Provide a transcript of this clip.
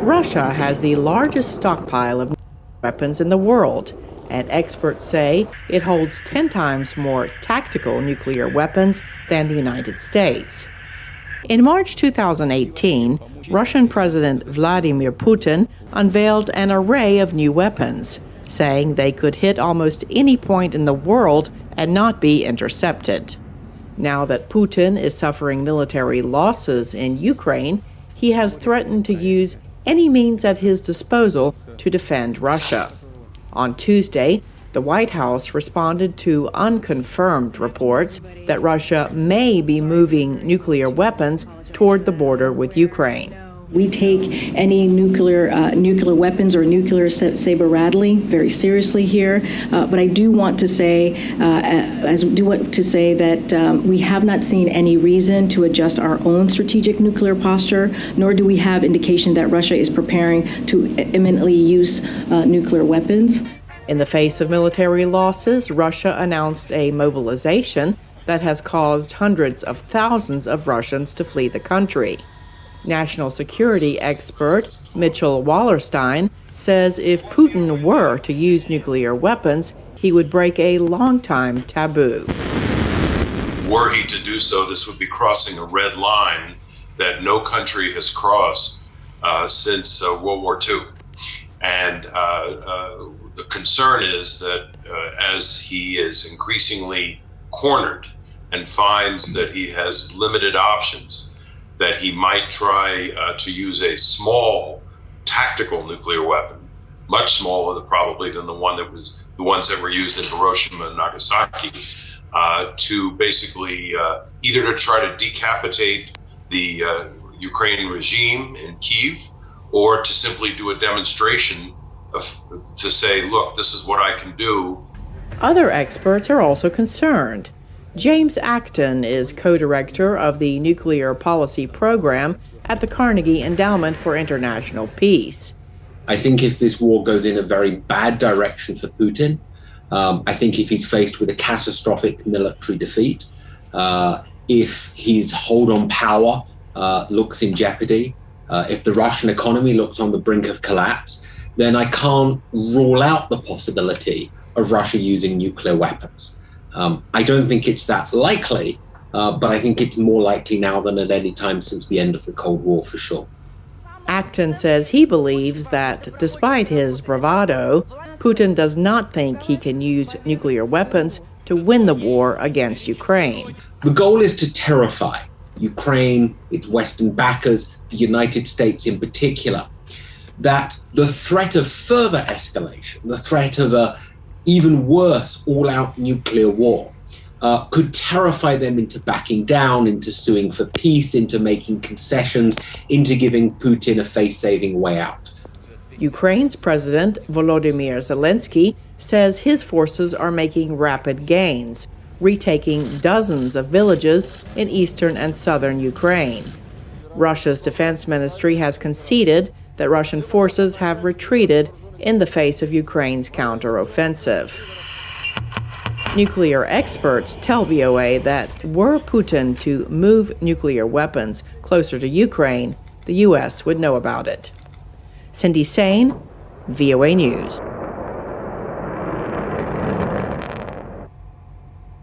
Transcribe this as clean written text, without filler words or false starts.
Russia has the largest stockpile of weapons in the world, and experts say it holds 10 times more tactical nuclear weapons than the United States. In March 2018, Russian President Vladimir Putin unveiled an array of new weapons, saying they could hit almost any point in the world and not be intercepted. Now that Putin is suffering military losses in Ukraine, he has threatened to use any means at his disposal to defend Russia. On Tuesday, the White House responded to unconfirmed reports that Russia may be moving nuclear weapons toward the border with Ukraine. We take any nuclear weapons or nuclear saber-rattling very seriously here, but I do want to say, that we have not seen any reason to adjust our own strategic nuclear posture, nor do we have indication that Russia is preparing to imminently use nuclear weapons. In the face of military losses, Russia announced a mobilization that has caused hundreds of thousands of Russians to flee the country. National security expert Mitchell Wallerstein says if Putin were to use nuclear weapons, he would break a long-time taboo. Were he to do so, this would be crossing a red line that no country has crossed since World War II. And the concern is that as he is increasingly cornered and finds that he has limited options, that he might try to use a small tactical nuclear weapon, much smaller probably than the ones that were used in Hiroshima and Nagasaki, to basically either to try to decapitate the Ukrainian regime in Kyiv, or to simply do a demonstration to say, look, this is what I can do. Other experts are also concerned. James Acton is co-director of the Nuclear Policy Program at the Carnegie Endowment for International Peace. I think if this war goes in a very bad direction for Putin, I think if he's faced with a catastrophic military defeat, if his hold on power looks in jeopardy, if the Russian economy looks on the brink of collapse, then I can't rule out the possibility of Russia using nuclear weapons. I don't think it's that likely, but I think it's more likely now than at any time since the end of the Cold War, for sure. Acton says he believes that, despite his bravado, Putin does not think he can use nuclear weapons to win the war against Ukraine. The goal is to terrify Ukraine, its Western backers, the United States in particular, that the threat of further escalation, the threat of a even worse all-out nuclear war, could terrify them into backing down, into suing for peace, into making concessions, into giving Putin a face-saving way out. Ukraine's President Volodymyr Zelensky says his forces are making rapid gains, retaking dozens of villages in eastern and southern Ukraine. Russia's defense ministry has conceded that Russian forces have retreated in the face of Ukraine's counteroffensive. Nuclear experts tell VOA that were Putin to move nuclear weapons closer to Ukraine, the U.S. would know about it. Cindy Sain, VOA News.